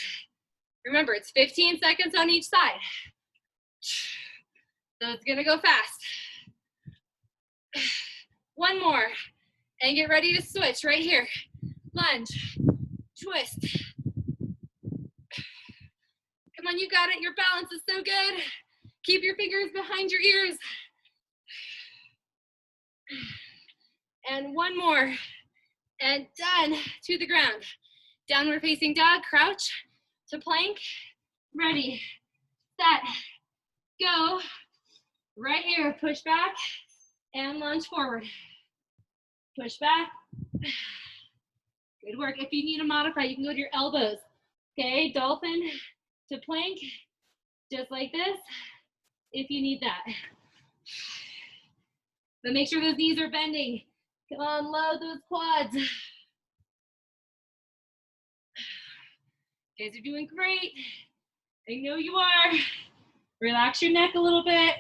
Remember, it's 15 seconds on each side. So it's gonna go fast. One more, and get ready to switch right here. Lunge, twist. Come on, you got it. Your balance is so good. Keep your fingers behind your ears. And one more, and done. To the ground. Downward facing dog, crouch to plank. Ready, set, go. Right here, push back and lunge forward. Push back. Good work. If you need to modify, you can go to your elbows. Okay, dolphin to plank, just like this, if you need that. But make sure those knees are bending. Come on, load those quads. You guys are doing great. I know you are. Relax your neck a little bit.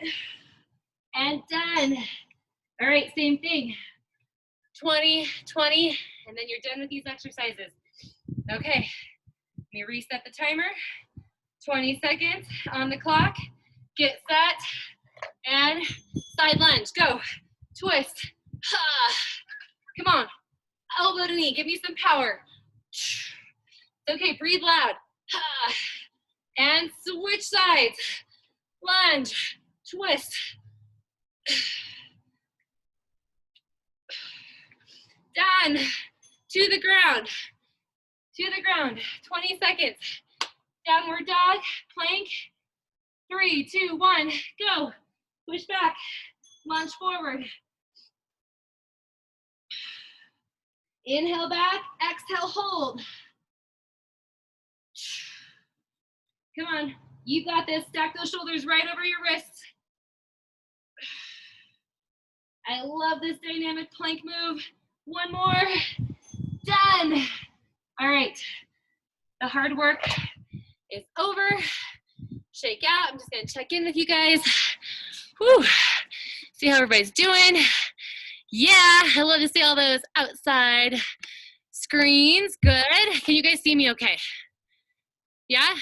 And done. All right, same thing. 20, 20, and then you're done with these exercises. Okay, let me reset the timer. 20 seconds on the clock. Get set, and side lunge, go. Twist, come on. Elbow to knee, give me some power. Okay, breathe loud. And switch sides. Lunge, twist. Done. To the ground. To the ground. 20 seconds. Downward dog, plank. 3, 2, 1, go. Push back. Lunge forward. Inhale back, exhale, hold. Come on, you got this. Stack those shoulders right over your wrists. I love this dynamic plank move. One more, done. All right, the hard work is over. Shake out, I'm just gonna check in with you guys. Whew. See how everybody's doing. Yeah, I love to see all those outside screens. Good, can you guys see me okay? Yeah,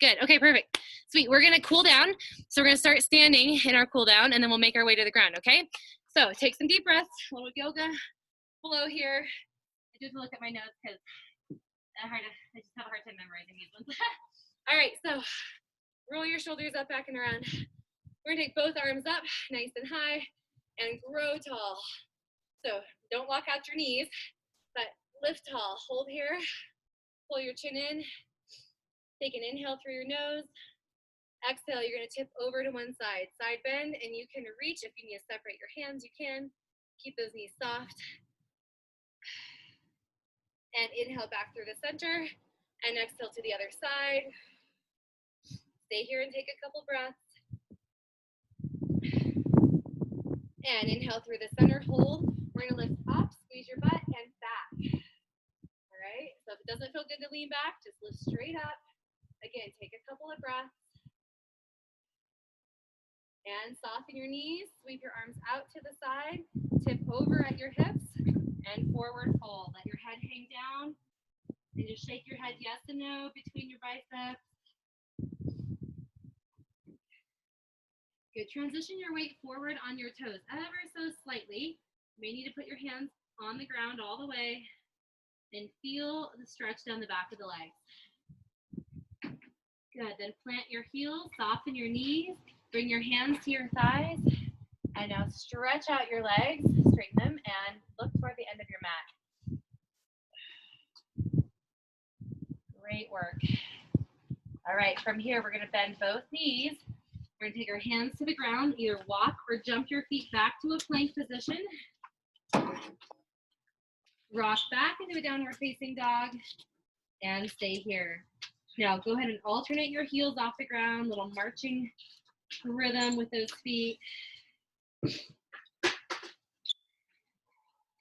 good, okay, perfect. Sweet, we're gonna cool down. So we're gonna start standing in our cool down and then we'll make our way to the ground, okay? So take some deep breaths, a little yoga flow here. I do have to look at my notes because I just have a hard time memorizing these ones. All right, so roll your shoulders up, back and around. We're gonna take both arms up, nice and high, and grow tall. So don't lock out your knees, but lift tall. Hold here, pull your chin in. Take an inhale through your nose. Exhale, you're gonna tip over to one side. Side bend, and you can reach. If you need to separate your hands, you can. Keep those knees soft. And inhale back through the center, and exhale to the other side. Stay here and take a couple breaths. And inhale through the center, hold. We're gonna lift up, squeeze your butt, and back. All right, so if it doesn't feel good to lean back, just lift straight up. Again, take a couple of breaths. And soften your knees, sweep your arms out to the side, tip over at your hips, and forward fold. Let your head hang down, and just shake your head yes and no between your biceps. Good. Transition your weight forward on your toes, ever so slightly. You may need to put your hands on the ground all the way, and feel the stretch down the back of the legs. Good. Then plant your heels, soften your knees, bring your hands to your thighs, and now stretch out your legs, straighten them, and look toward the end of your mat. Great work. All right, from here, we're gonna bend both knees. We're gonna take our hands to the ground, either walk or jump your feet back to a plank position. Rock back into a downward facing dog, and stay here. Now go ahead and alternate your heels off the ground, little marching rhythm with those feet.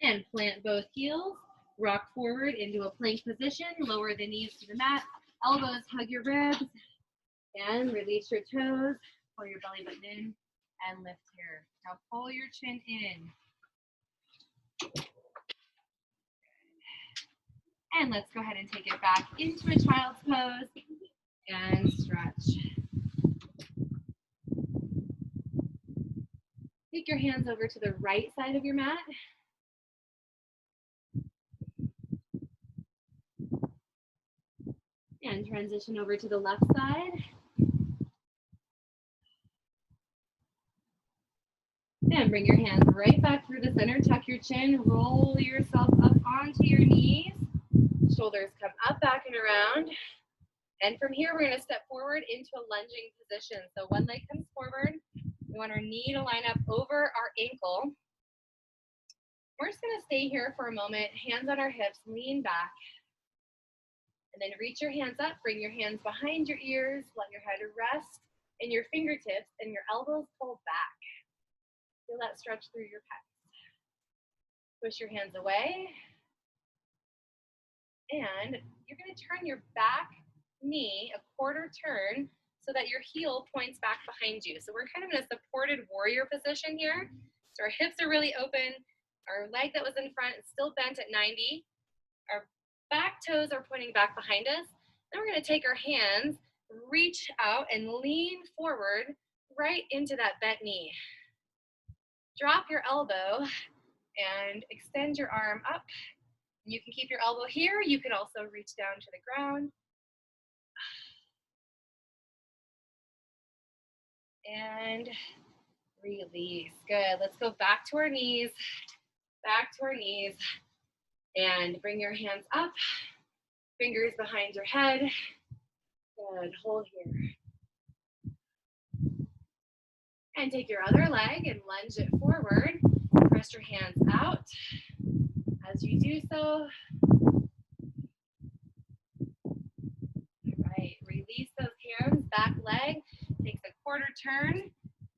And plant both heels, rock forward into a plank position, lower the knees to the mat, elbows hug your ribs, and release your toes, pull your belly button in, and lift here. Now pull your chin in. And let's go ahead and take it back into a child's pose and stretch. Take your hands over to the right side of your mat. And transition over to the left side. And bring your hands right back through the center, tuck your chin, roll yourself up onto your knees. Shoulders come up, back, and around. And from here, we're gonna step forward into a lunging position. So one leg comes forward. We want our knee to line up over our ankle. We're just gonna stay here for a moment, hands on our hips, lean back. And then reach your hands up, bring your hands behind your ears, let your head rest in your fingertips and your elbows pull back. Feel that stretch through your pecs. Push your hands away. And you're gonna turn your back knee a quarter turn so that your heel points back behind you. So we're kind of in a supported warrior position here. So our hips are really open. Our leg that was in front is still bent at 90. Our back toes are pointing back behind us. Then we're gonna take our hands, reach out and lean forward right into that bent knee. Drop your elbow and extend your arm up. You can keep your elbow here. You can also reach down to the ground. And release. Good. Let's go back to our knees. Back to our knees. And bring your hands up. Fingers behind your head. Good. Hold here. And take your other leg and lunge it forward. Press your hands out. As you do so, all right, release those hands, back leg takes a quarter turn,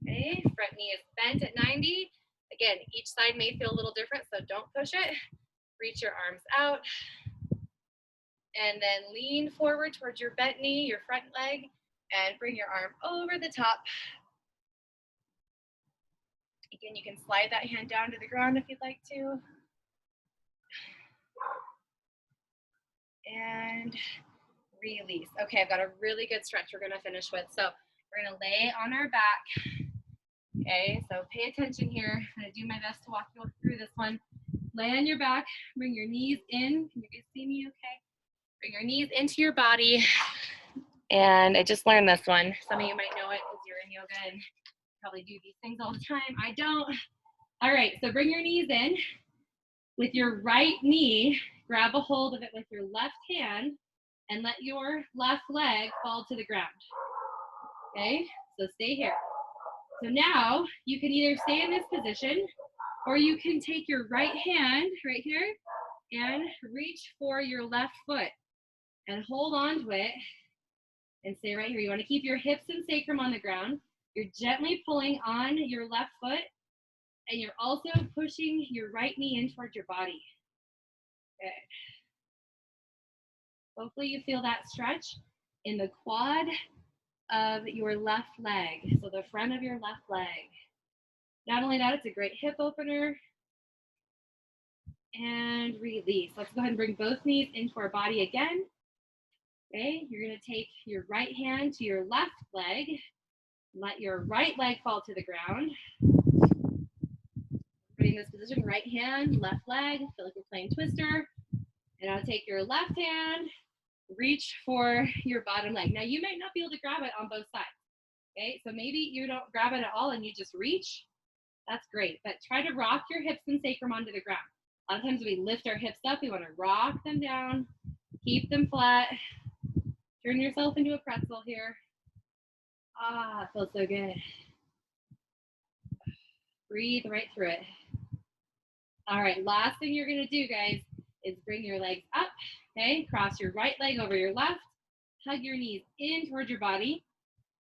okay, front knee is bent at 90. Again, each side may feel a little different, so don't push it. Reach your arms out, and then lean forward towards your bent knee, your front leg, and bring your arm over the top. Again, you can slide that hand down to the ground if you'd like to. And release. Okay, I've got a really good stretch we're gonna finish with. So we're gonna lay on our back. Okay, so pay attention here. I'm gonna do my best to walk you through this one. Lay on your back, bring your knees in. Can you guys see me okay? Bring your knees into your body. And I just learned this one. Some of you might know it because you're in yoga and probably do these things all the time. I don't. All right, so bring your knees in. With your right knee, grab a hold of it with your left hand and let your left leg fall to the ground. Okay, so stay here. So now you can either stay in this position or you can take your right hand right here and reach for your left foot and hold on to it and stay right here. You want to keep your hips and sacrum on the ground. You're gently pulling on your left foot and you're also pushing your right knee in towards your body. Okay. Hopefully you feel that stretch in the quad of your left leg, so the front of your left leg. Not only that, it's a great hip opener. And release. Let's go ahead and bring both knees into our body again. Okay, you're gonna take your right hand to your left leg. Let your right leg fall to the ground. Putting this position, right hand, left leg. Feel like we're playing Twister. And I'll take your left hand, reach for your bottom leg. Now you might not be able to grab it on both sides. Okay, so maybe you don't grab it at all and you just reach. That's great, but try to rock your hips and sacrum onto the ground. A lot of times we lift our hips up, we want to rock them down, keep them flat. Turn yourself into a pretzel here. Ah, it feels so good. Breathe right through it. All right, last thing you're gonna do, guys, is bring your legs up, okay? Cross your right leg over your left, hug your knees in towards your body.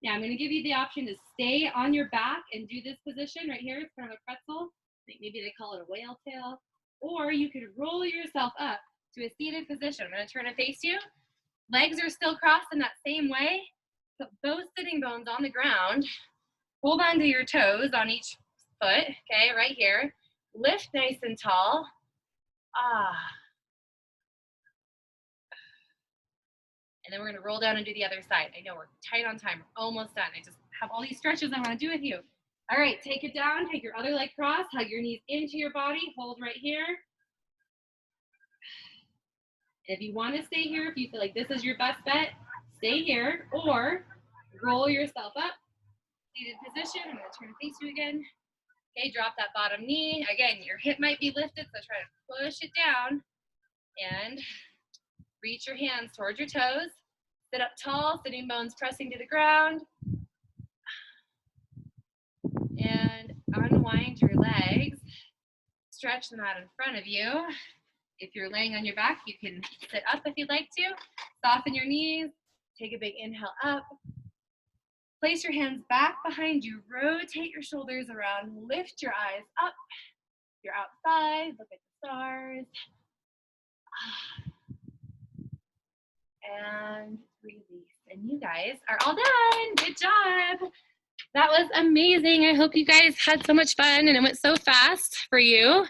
Now I'm gonna give you the option to stay on your back and do this position right here. It's kind of a pretzel. I think maybe they call it a whale tail. Or you could roll yourself up to a seated position. I'm gonna turn and face you. Legs are still crossed in that same way. Put both sitting bones on the ground. Hold on to your toes on each foot, okay, right here. Lift nice and tall. Ah. And then we're gonna roll down and do the other side. I know we're tight on time, we're almost done. I just have all these stretches I wanna do with you. All right, take it down, take your other leg cross, hug your knees into your body, hold right here. If you wanna stay here, if you feel like this is your best bet, stay here or roll yourself up. Seated position, I'm gonna turn and face you again. Okay, drop that bottom knee. Again, your hip might be lifted, so try to push it down and reach your hands towards your toes. Sit up tall, sitting bones pressing to the ground. And unwind your legs. Stretch them out in front of you. If you're laying on your back, you can sit up if you'd like to. Soften your knees. Take a big inhale up. Place your hands back behind you. Rotate your shoulders around. Lift your eyes up. You're outside. Look at the stars. And release. And you guys are all done. Good job. That was amazing. I hope you guys had so much fun and it went so fast for you.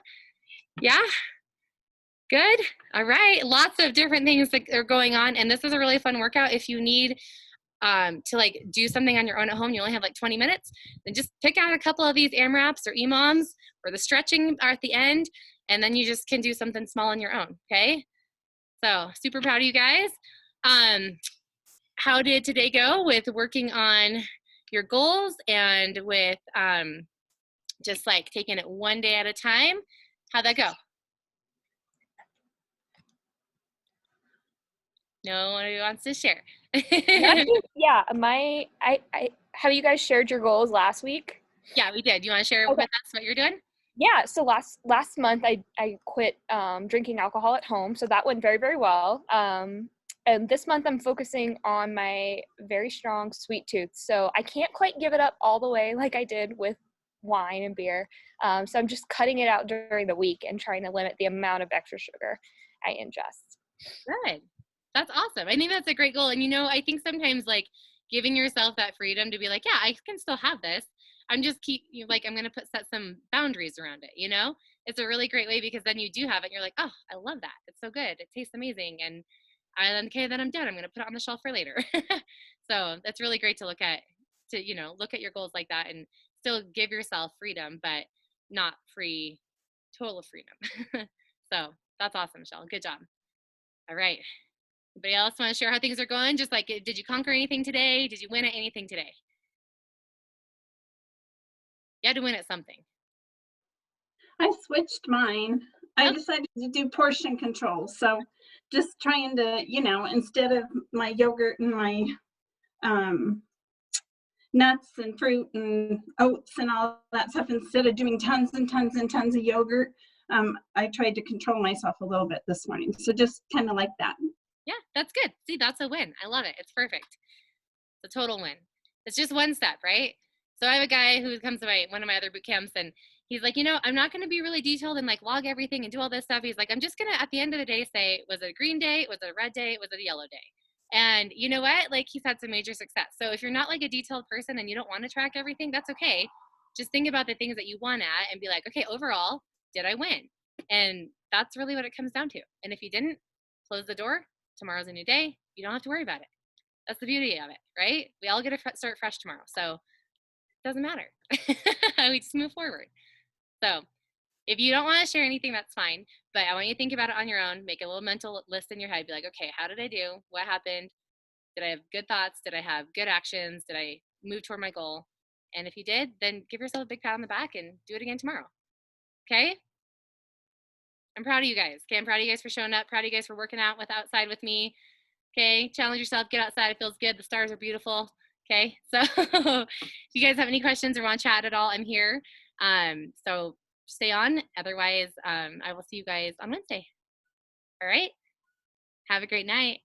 Yeah? Good? All right. Lots of different things that are going on. And this is a really fun workout. If you need to like do something on your own at home, you only have like 20 minutes, then just pick out a couple of these AMRAPs or EMOMs or the stretching are at the end, and then you just can do something small on your own, okay? So super proud of you guys. How did today go with working on your goals and with just like taking it one day at a time? How'd that go? No one wants to share. Yeah, have you guys shared your goals last week? Yeah, we did. You want to share with us what you're doing? Yeah, so last month I quit drinking alcohol at home, so that went very, very well. And this month I'm focusing on my very strong sweet tooth, so I can't quite give it up all the way like I did with wine and beer. So I'm just cutting it out during the week and trying to limit the amount of extra sugar I ingest. Good. That's awesome. I think that's a great goal. And, you know, I think sometimes like giving yourself that freedom to be like, yeah, I can still have this. I'm just I'm going to set some boundaries around it. You know, it's a really great way because then you do have it. And you're like, oh, I love that. It's so good. It tastes amazing. And okay, then I'm done. I'm going to put it on the shelf for later. So that's really great to look at your goals like that and still give yourself freedom, but not free, total freedom. So that's awesome, Michelle. Good job. All right. Anybody else want to share how things are going? Just like, did you conquer anything today? Did you win at anything today? You had to win at something. I switched mine. I Oh. decided to do portion control. So just trying to, instead of my yogurt and my nuts and fruit and oats and all that stuff, instead of doing tons and tons and tons of yogurt, I tried to control myself a little bit this morning. So just kind of like that. Yeah, that's good. See, that's a win. I love it. It's perfect. It's a total win. It's just one step, right? So I have a guy who comes to one of my other boot camps, and he's like, I'm not going to be really detailed and like log everything and do all this stuff. He's like, I'm just going to, at the end of the day, say, was it a green day? Was it a red day? Was it a yellow day? And you know what? Like, he's had some major success. So if you're not like a detailed person and you don't want to track everything, that's okay. Just think about the things that you won at and be like, okay, overall, did I win? And that's really what it comes down to. And if you didn't, close the door. Tomorrow's a new day. You don't have to worry about it. That's the beauty of it, right? We all get to start fresh tomorrow. So it doesn't matter. We just move forward. So if you don't want to share anything, that's fine. But I want you to think about it on your own. Make a little mental list in your head. Be like, okay, how did I do? What happened? Did I have good thoughts? Did I have good actions? Did I move toward my goal? And if you did, then give yourself a big pat on the back and do it again tomorrow. Okay? I'm proud of you guys. Okay, I'm proud of you guys for showing up. Proud of you guys for working out outside with me. Okay, challenge yourself, get outside, it feels good, the stars are beautiful. Okay, so if you guys have any questions or want to chat at all, I'm here. So stay on, otherwise I will see you guys on Wednesday. All right, have a great night.